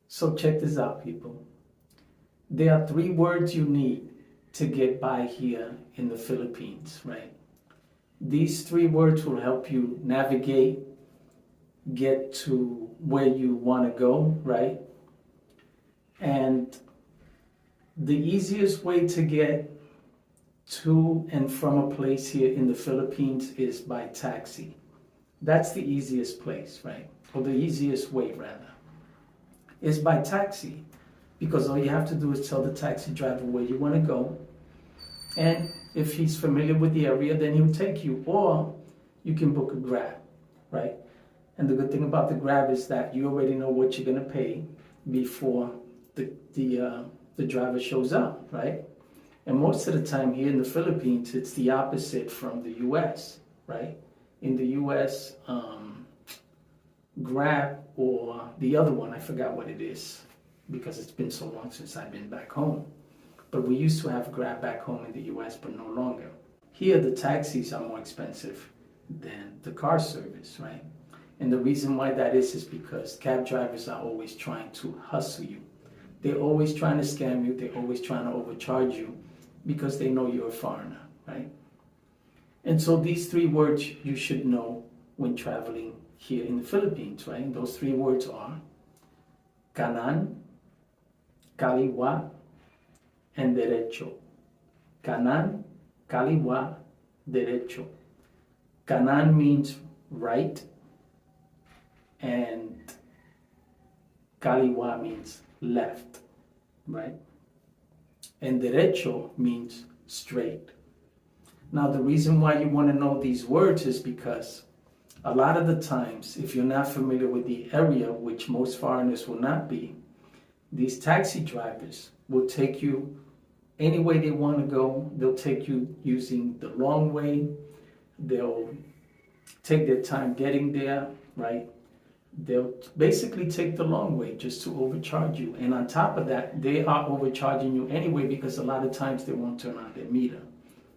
So check this out, people. There are three words you need to get by here in the Philippines, right? These three words will help you navigate, get to where you want to go, right? And the easiest way to get to and from a place here in the Philippines is by taxi. That's the easiest place, right? Or the easiest way, rather, is by taxi. Because all you have to do is tell the taxi driver where you want to go. And if he's familiar with the area, then he'll take you. Or you can book a Grab, right? And the good thing about the Grab is that you already know what you're going to pay before the driver shows up, right? And most of the time here in the Philippines, it's the opposite from the US, right? In the US, Grab or the other one, I forgot what it is because it's been so long since I've been back home. But we used to have Grab back home in the US, but no longer. Here, the taxis are more expensive than the car service, right? And the reason why that is because cab drivers are always trying to hustle you. They're always trying to scam you. They're always trying to overcharge you because they know you're a foreigner, right? And so these three words you should know when traveling here in the Philippines, right? And those three words are kanan, kaliwa, and derecho. Kanan, kaliwa, derecho. Kanan means right, and kaliwa means left, right? And derecho means straight. Now, the reason why you want to know these words is because a lot of the times, if you're not familiar with the area, which most foreigners will not be, these taxi drivers will take you any way they want to go. They'll take you using the long way. They'll take their time getting there, right? They'll basically take the long way just to overcharge you. And on top of that, they are overcharging you anyway because a lot of times they won't turn on their meter.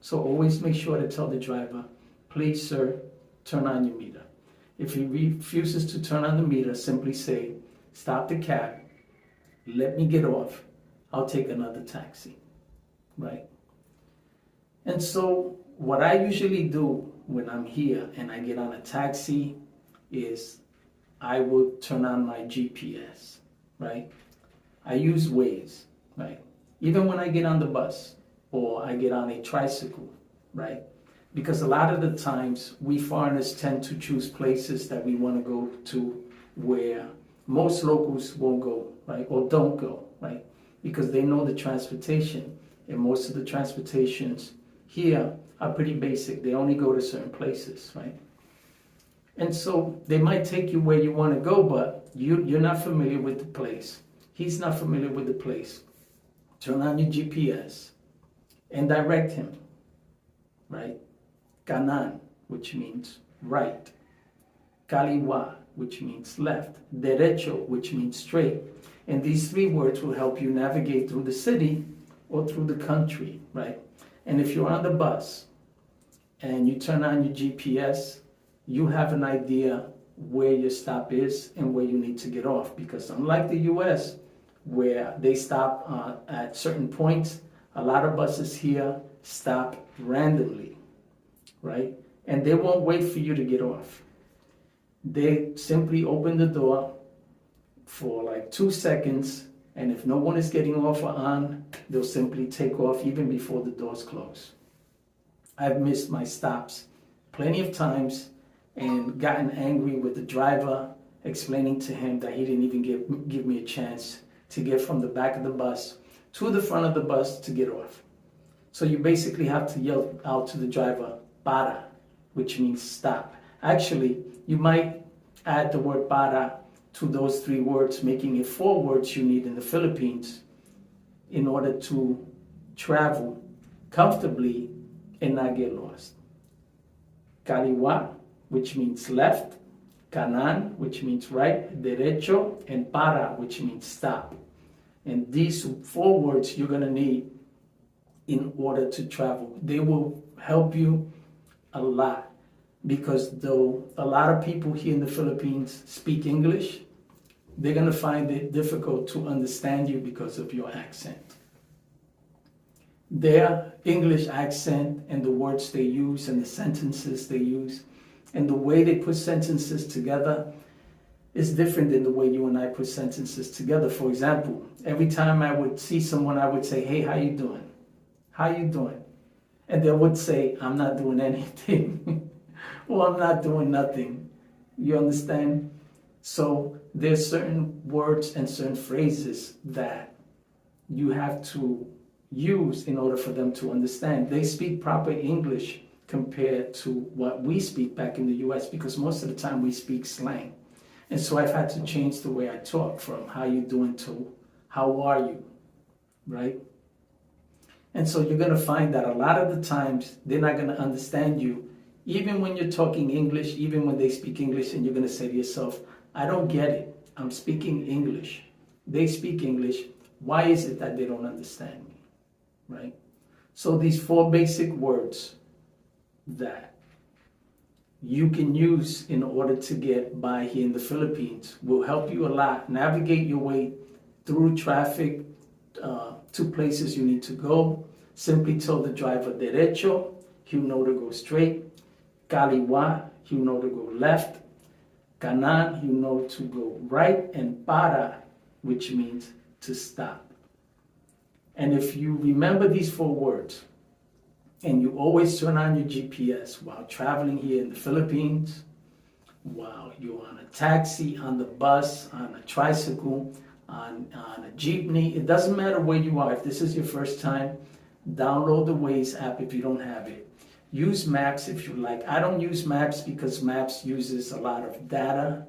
So always make sure to tell the driver, please, sir, turn on your meter. If he refuses to turn on the meter, simply say, stop the cab, let me get off, I'll take another taxi, right? And so what I usually do when I'm here and I get on a taxi is I will turn on my GPS, right? I use Waze, right? Even when I get on the bus or I get on a tricycle, right? Because a lot of the times we foreigners tend to choose places that we want to go to where most locals won't go, right? Or don't go, right? Because they know the transportation, and most of the transportations here are pretty basic. They only go to certain places, right? And so they might take you where you want to go, but you're not familiar with the place. He's not familiar with the place. Turn on your GPS and direct him, right? Kanan, which means right. Kaliwa, which means left. Derecho, which means straight. And these three words will help you navigate through the city or through the country, right? And if you're on the bus and you turn on your GPS, you have an idea where your stop is and where you need to get off. Because unlike the US, where they stop at certain points, a lot of buses here stop randomly, right? And they won't wait for you to get off. They simply open the door for like 2 seconds, and if no one is getting off or on, they'll simply take off even before the doors close. I've missed my stops plenty of times and gotten angry with the driver, explaining to him that he didn't even give me a chance to get from the back of the bus to the front of the bus to get off. So you basically have to yell out to the driver, para, which means stop. Actually, you might add the word para to those three words, making it 4 words you need in the Philippines in order to travel comfortably and not get lost. Kaliwa, which means left. Kanan, which means right. Derecho, and para, which means stop. And these 4 words you're going to need in order to travel. They will help you a lot, because though a lot of people here in the Philippines speak English, they're going to find it difficult to understand you because of your accent. Their English accent and the words they use and the sentences they use and the way they put sentences together is different than the way you and I put sentences together. For example, every time I would see someone, I would say, hey, how you doing? How you doing? And they would say, I'm not doing anything. Or I'm not doing nothing. You understand? So there's certain words and certain phrases that you have to use in order for them to understand. They speak proper English compared to what we speak back in the US because most of the time we speak slang. And so I've had to change the way I talk from how you doing to how are you, right? And so you're going to find that a lot of the times they're not going to understand you, even when you're talking English, even when they speak English, and you're going to say to yourself, I don't get it. I'm speaking English. They speak English. Why is it that they don't understand me, right? So these 4 basic words that you can use in order to get by here in the Philippines will help you a lot navigate your way through traffic to places you need to go. Simply tell the driver derecho, he'll know to go straight. Kaliwa, he'll know to go left. Kanan, he'll know to go right. And para, which means to stop. And if you remember these 4 words, and you always turn on your GPS while traveling here in the Philippines, while you're on a taxi, on the bus, on a tricycle, on a jeepney, it doesn't matter where you are. If this is your first time, download the Waze app if you don't have it. Use Maps if you like. I don't use Maps because Maps uses a lot of data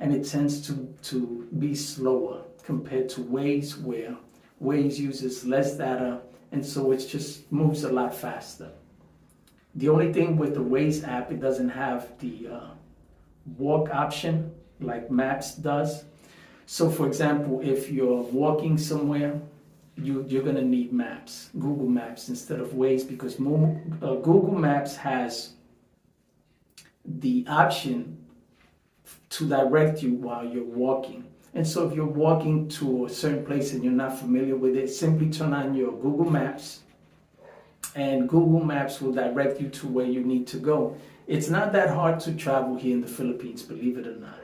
and it tends to be slower compared to Waze, where Waze uses less data and so it just moves a lot faster. The only thing with the Waze app, it doesn't have the walk option like Maps does. So for example, if you're walking somewhere, you're going to need Maps, Google Maps instead of Waze, because Google Maps has the option to direct you while you're walking. And so if you're walking to a certain place and you're not familiar with it, simply turn on your Google Maps and Google Maps will direct you to where you need to go. It's not that hard to travel here in the Philippines, believe it or not.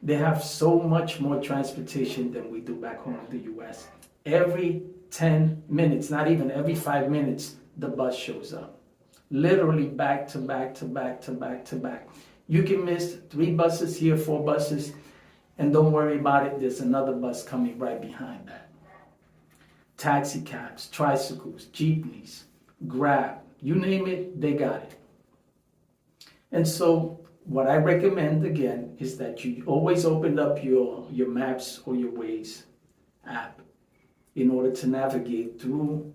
They have so much more transportation than we do back home in the US. Every 10 minutes, not even every 5 minutes, the bus shows up. Literally back to back to back to back to back. You can miss 3 buses here, 4 buses, and don't worry about it, there's another bus coming right behind that. Taxi cabs, tricycles, jeepneys, Grab, you name it, they got it. And so what I recommend again is that you always open up your Maps or your Waze app in order to navigate through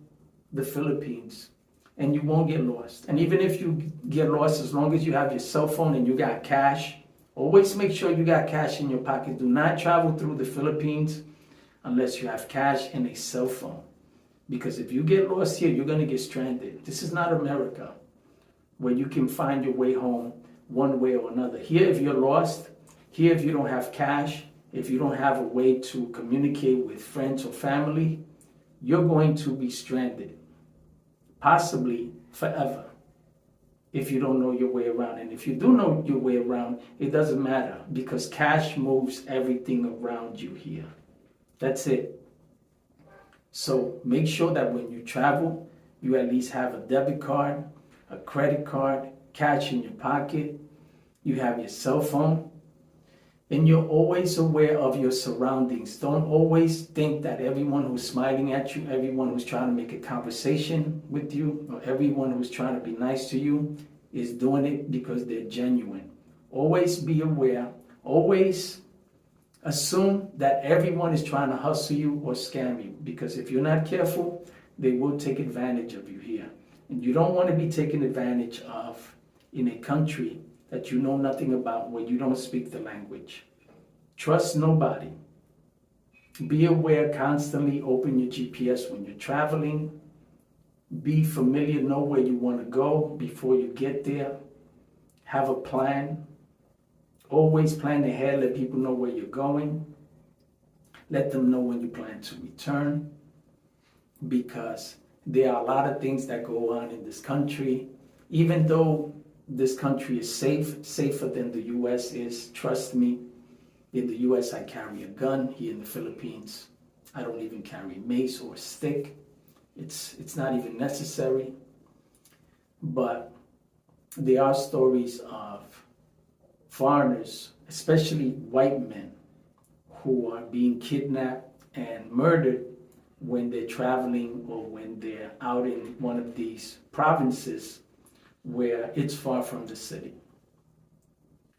the Philippines, and you won't get lost. And even if you get lost, as long as you have your cell phone and you got cash, always make sure you got cash in your pocket. Do not travel through the Philippines unless you have cash and a cell phone. Because if you get lost here, you're going to get stranded. This is not America where you can find your way home one way or another. Here, if you're lost, here, if you don't have cash, if you don't have a way to communicate with friends or family, you're going to be stranded, possibly forever, if you don't know your way around. And if you do know your way around, it doesn't matter because cash moves everything around you here. That's it. So make sure that when you travel, you at least have a debit card, a credit card, cash in your pocket, you have your cell phone, and you're always aware of your surroundings. Don't always think that everyone who's smiling at you, everyone who's trying to make a conversation with you, or everyone who's trying to be nice to you is doing it because they're genuine. Always be aware. Always assume that everyone is trying to hustle you or scam you, because if you're not careful, they will take advantage of you here. And you don't want to be taken advantage of in a country that you know nothing about, where you don't speak the language. Trust nobody. Be aware constantly. Open your GPS when you're traveling. Be familiar, know where you want to go before you get there. Have a plan. Always plan ahead, let people know where you're going. Let them know when you plan to return, because there are a lot of things that go on in this country. Even though this country is safe, safer than the U.S. is, trust me. In the U.S., I carry a gun. Here in the Philippines, I don't even carry mace or stick. It's not even necessary. But there are stories of foreigners, especially white men, who are being kidnapped and murdered when they're traveling or when they're out in one of these provinces where it's far from the city.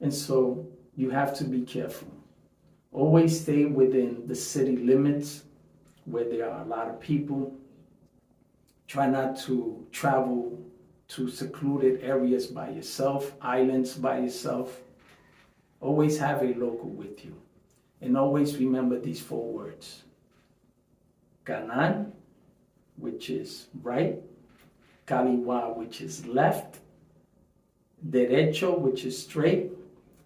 And so you have to be careful. Always stay within the city limits where there are a lot of people. Try not to travel to secluded areas by yourself, islands by yourself. Always have a local with you. And always remember these 4 words. Kanan, which is right. Kaliwa, which is left. Derecho, which is straight.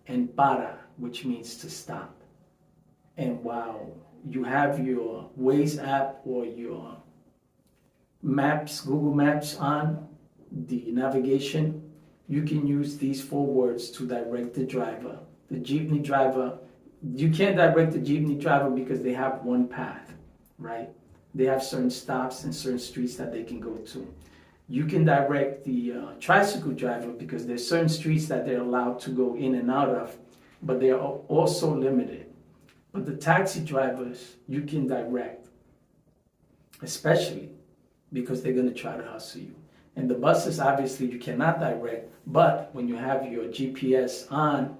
And para, which means to stop. And while you have your Waze app or your maps, Google Maps on the navigation, you can use these 4 words to direct the driver. The jeepney driver, you can't direct the jeepney driver because they have one path, right? They have certain stops and certain streets that they can go to. You can direct the tricycle driver because there's certain streets that they're allowed to go in and out of, but they are also limited. But the taxi drivers, you can direct, especially because they're going to try to hustle you. And the buses, obviously, you cannot direct, but when you have your GPS on,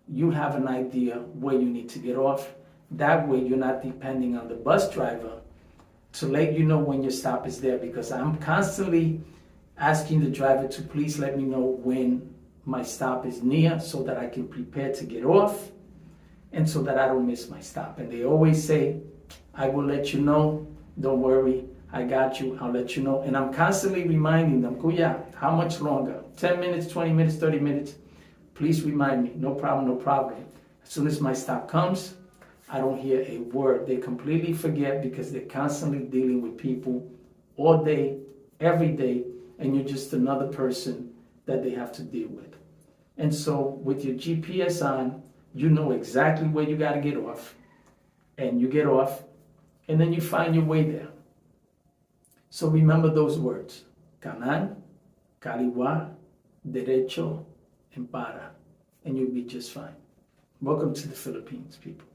you have an idea where you need to get off. That way, you're not depending on the bus driver to let you know when your stop is there, because I'm constantly asking the driver to please let me know when my stop is near so that I can prepare to get off and so that I don't miss my stop. And they always say, I will let you know, don't worry, I got you, I'll let you know. And I'm constantly reminding them, Kuya, how much longer? 10 minutes, 20 minutes, 30 minutes? Please remind me, no problem, no problem. As soon as my stop comes, I don't hear a word. They completely forget because they're constantly dealing with people all day, every day, and you're just another person that they have to deal with. And so with your GPS on, you know exactly where you got to get off, and you get off, and then you find your way there. So remember those words: Kanan, Kaliwa, Derecho, and Para, and you'll be just fine. Welcome to the Philippines, people.